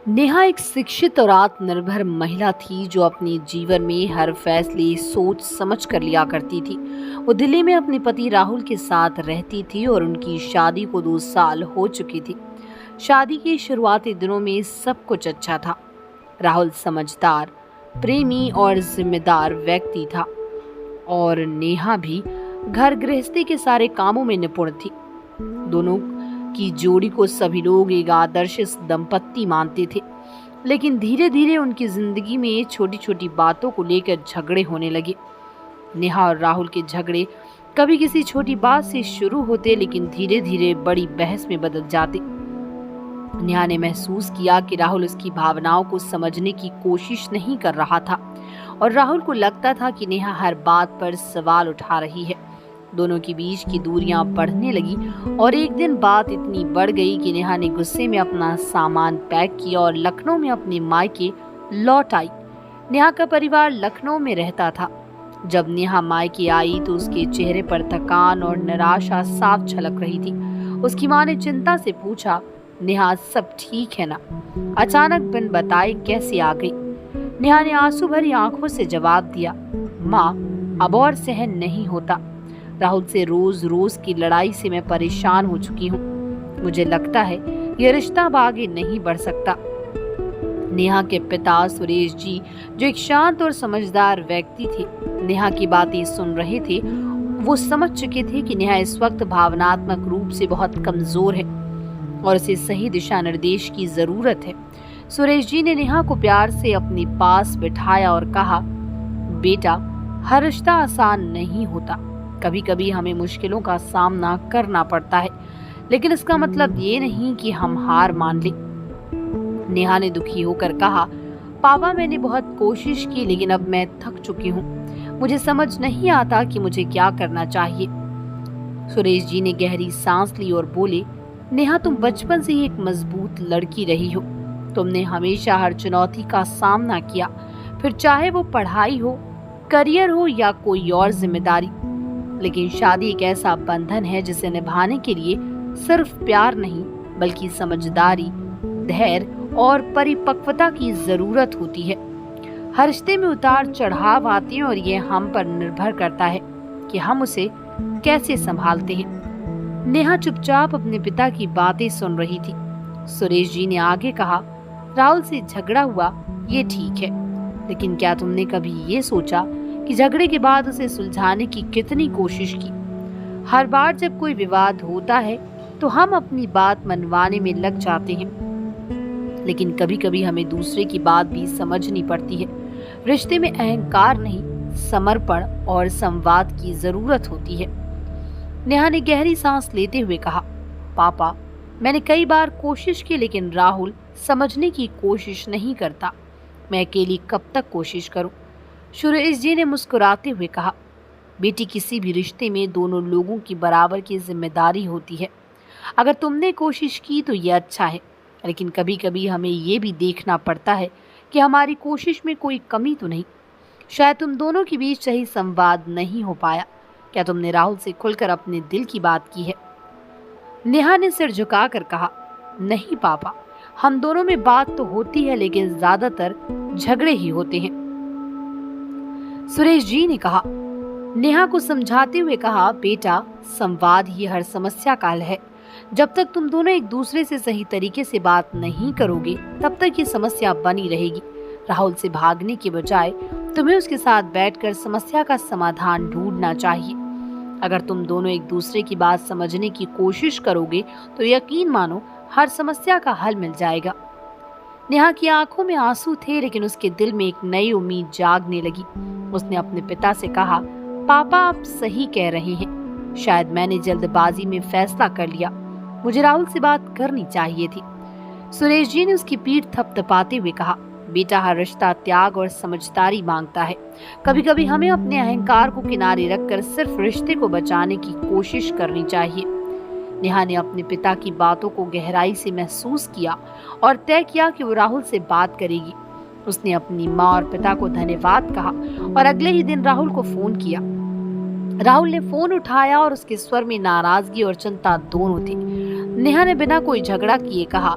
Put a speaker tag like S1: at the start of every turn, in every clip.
S1: नेहा एक शिक्षित और आत्मनिर्भर महिला थी जो अपने जीवन में हर फैसले सोच समझ कर लिया करती थी। वो दिल्ली में अपने पति राहुल के साथ रहती थी और उनकी शादी को 2 साल हो चुकी थी। शादी के शुरुआती दिनों में सब कुछ अच्छा था। राहुल समझदार, प्रेमी और जिम्मेदार व्यक्ति था और नेहा भी घर गृहस्थी के सारे कामों में निपुण थी। दोनों की जोड़ी को सभी लोग एक आदर्श दंपत्ति मानते थे, लेकिन धीरे धीरे उनकी जिंदगी में छोटी छोटी बातों को लेकर झगड़े होने लगे। नेहा और राहुल के झगड़े कभी किसी छोटी बात से शुरू होते, लेकिन धीरे धीरे बड़ी बहस में बदल जाते। नेहा ने महसूस किया कि राहुल उसकी भावनाओं को समझने की कोशिश नहीं कर रहा था और राहुल को लगता था कि नेहा हर बात पर सवाल उठा रही है। दोनों के बीच की दूरियां बढ़ने लगी और एक दिन बात इतनी बढ़ गई कि नेहा ने गुस्से में अपना सामान पैक किया और लखनऊ में अपने मायके लौट आई। नेहा का परिवार लखनऊ में रहता था। जब नेहा मायके आई तो उसके चेहरे पर थकान और निराशा साफ झलक रही थी। उसकी माँ ने चिंता से पूछा, नेहा सब ठीक है ना? अचानक बिन बताए कैसे आ गई? नेहा ने आंसू भरी आंखों से जवाब दिया, माँ अब और सहन नहीं होता। राहुल से रोज रोज की लड़ाई से मैं परेशान हो चुकी हूँ। मुझे लगता है ये रिश्ता अब आगे नहीं बढ़ सकता। नेहा के पिता सुरेश जी, जो एक शांत और समझदार व्यक्ति थे, नेहा की बातें सुन रहे थे। वो समझ चुके थे कि नेहा इस वक्त भावनात्मक रूप से बहुत कमजोर है और उसे सही दिशा निर्देश की जरूरत है। सुरेश जी ने नेहा को प्यार से अपने पास बिठाया और कहा, बेटा हर रिश्ता आसान नहीं होता। कभी कभी हमें मुश्किलों का सामना करना पड़ता है, लेकिन इसका मतलब ये नहीं कि हम हार मान लें। नेहा ने दुखी होकर कहा, पापा मैंने बहुत कोशिश की, लेकिन अब मैं थक चुकी हूँ। मुझे समझ नहीं आता कि मुझे क्या करना चाहिए। सुरेश जी ने गहरी सांस ली और बोले, नेहा तुम बचपन से ही एक मजबूत लड़की रही हो। तुमने हमेशा हर चुनौती का सामना किया, फिर चाहे वो पढ़ाई हो, करियर हो या कोई और जिम्मेदारी। लेकिन शादी एक ऐसा बंधन है जिसे निभाने के लिए सिर्फ प्यार नहीं बल्कि समझदारी, धैर्य और परिपक्वता की जरूरत होती है। हर रिश्ते में उतार चढ़ाव आते हैं और ये हम पर निर्भर करता है कि हम उसे कैसे संभालते हैं। नेहा चुपचाप अपने पिता की बातें सुन रही थी। सुरेश जी ने आगे कहा, राहुल से झगड़ा हुआ ये ठीक है, लेकिन क्या तुमने कभी ये सोचा कि झगड़े के बाद उसे सुलझाने की कितनी कोशिश की? हर बार जब कोई विवाद होता है तो हम अपनी बात मनवाने में लग जाते हैं, लेकिन कभी कभी हमें दूसरे की बात भी समझनी पड़ती है। रिश्ते में अहंकार नहीं, समर्पण और संवाद की जरूरत होती है। नेहा ने गहरी सांस लेते हुए कहा, पापा मैंने कई बार कोशिश की, लेकिन राहुल समझने की कोशिश नहीं करता। मैं अकेली कब तक कोशिश करूं? सुरेश जी ने मुस्कुराते हुए कहा, बेटी किसी भी रिश्ते में दोनों लोगों की बराबर की जिम्मेदारी होती है। अगर तुमने कोशिश की तो ये अच्छा है, लेकिन कभी कभी हमें ये भी देखना पड़ता है कि हमारी कोशिश में कोई कमी तो नहीं। शायद तुम दोनों के बीच सही संवाद नहीं हो पाया। क्या तुमने राहुल से खुलकर अपने दिल की बात की है? नेहा ने सिर झुकाकर कहा, नहीं पापा, हम दोनों में बात तो होती है, लेकिन ज्यादातर झगड़े ही होते हैं। सुरेश जी ने कहा, नेहा को समझाते हुए कहा, बेटा संवाद ही हर समस्या का हल है। जब तक तुम दोनों एक दूसरे से सही तरीके से बात नहीं करोगे, तब तक ये समस्या बनी रहेगी। राहुल से भागने के बजाय तुम्हें उसके साथ बैठकर समस्या का समाधान ढूंढना चाहिए। अगर तुम दोनों एक दूसरे की बात समझने की कोशिश करोगे तो यकीन मानो हर समस्या का हल मिल जाएगा। नेहा की आंखों में आंसू थे, लेकिन उसके दिल में एक नई उम्मीद जागने लगी। उसने अपने पिता से कहा, पापा आप सही कह रहे हैं। शायद मैंने जल्दबाजी में फैसला कर लिया। मुझे राहुल से बात करनी चाहिए थी। सुरेश जी ने उसकी पीठ थपथपाते हुए कहा, बेटा हर रिश्ता त्याग और समझदारी मांगता है। कभी कभी हमें अपने अहंकार को किनारे रखकर सिर्फ रिश्ते को बचाने की कोशिश करनी चाहिए। नेहा ने अपने पिता की बातों को गहराई से महसूस किया और तय किया कि वो राहुल से बात करेगी। उसने अपनी माँ और पिता को धन्यवाद कहा और अगले ही दिन राहुल को फोन किया। राहुल ने फोन उठाया और उसके स्वर में नाराजगी और चिंता दोनों थी। नेहा ने बिना कोई झगड़ा किए कहा,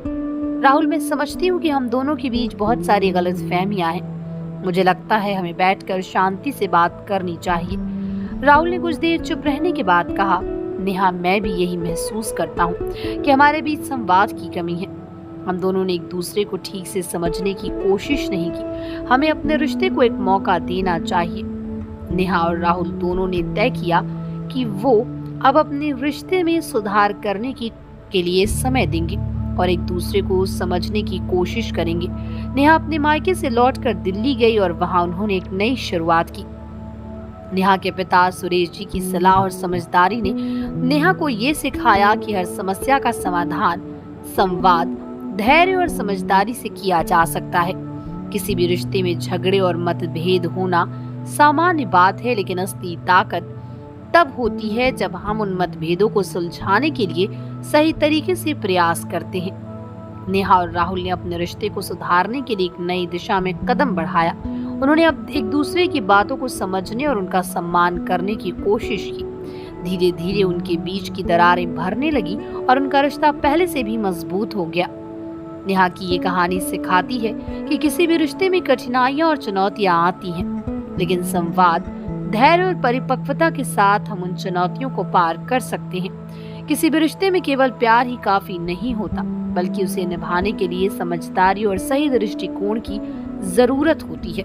S1: राहुल, मैं समझती हूँ कि हम दोनों के बीच बहुत सारी गलतफहमियां हैं। मुझे लगता है हमें बैठकर शांति से बात करनी चाहिए। राहुल ने कुछ देर चुप रहने के बाद कहा, नेहा, मैं भी यही महसूस करता हूँ कि हमारे बीच संवाद की कमी है। हम दोनों ने एक दूसरे को ठीक से समझने की कोशिश नहीं की। हमें अपने रिश्ते को एक मौका देना चाहिए। नेहा और राहुल दोनों ने तय किया कि वो अब अपने रिश्ते में सुधार करने के लिए समय देंगे और एक दूसरे को समझने की कोशिश करेंगे। नेहा अपने मायके से लौटकर दिल्ली गई और वहां उन्होंने एक नई शुरुआत की। नेहा के पिता सुरेश जी की सलाह और समझदारी ने नेहा को ये सिखाया कि हर समस्या का समाधान संवाद, धैर्य और समझदारी से किया जा सकता है। किसी भी रिश्ते में झगड़े और मतभेद होना सामान्य बात है, लेकिन असली ताकत तब होती है जब हम उन मतभेदों को सुलझाने के लिए सही तरीके से प्रयास करते हैं। नेहा और राहुल ने अपने रिश्ते को सुधारने के लिए एक नई दिशा में कदम बढ़ाया। उन्होंने अब एक दूसरे की बातों को समझने और उनका सम्मान करने की कोशिश की। धीरे धीरे उनके बीच की दरारें भरने लगी और उनका रिश्ता पहले से भी मजबूत हो गया। नेहा की ये कहानी सिखाती है कि किसी भी रिश्ते में कठिनाइयां और चुनौतियां आती हैं, लेकिन संवाद, धैर्य और परिपक्वता के साथ हम उन चुनौतियों को पार कर सकते हैं। किसी भी रिश्ते में केवल प्यार ही काफी नहीं होता, बल्कि उसे निभाने के लिए समझदारी और सही दृष्टिकोण की जरूरत होती है।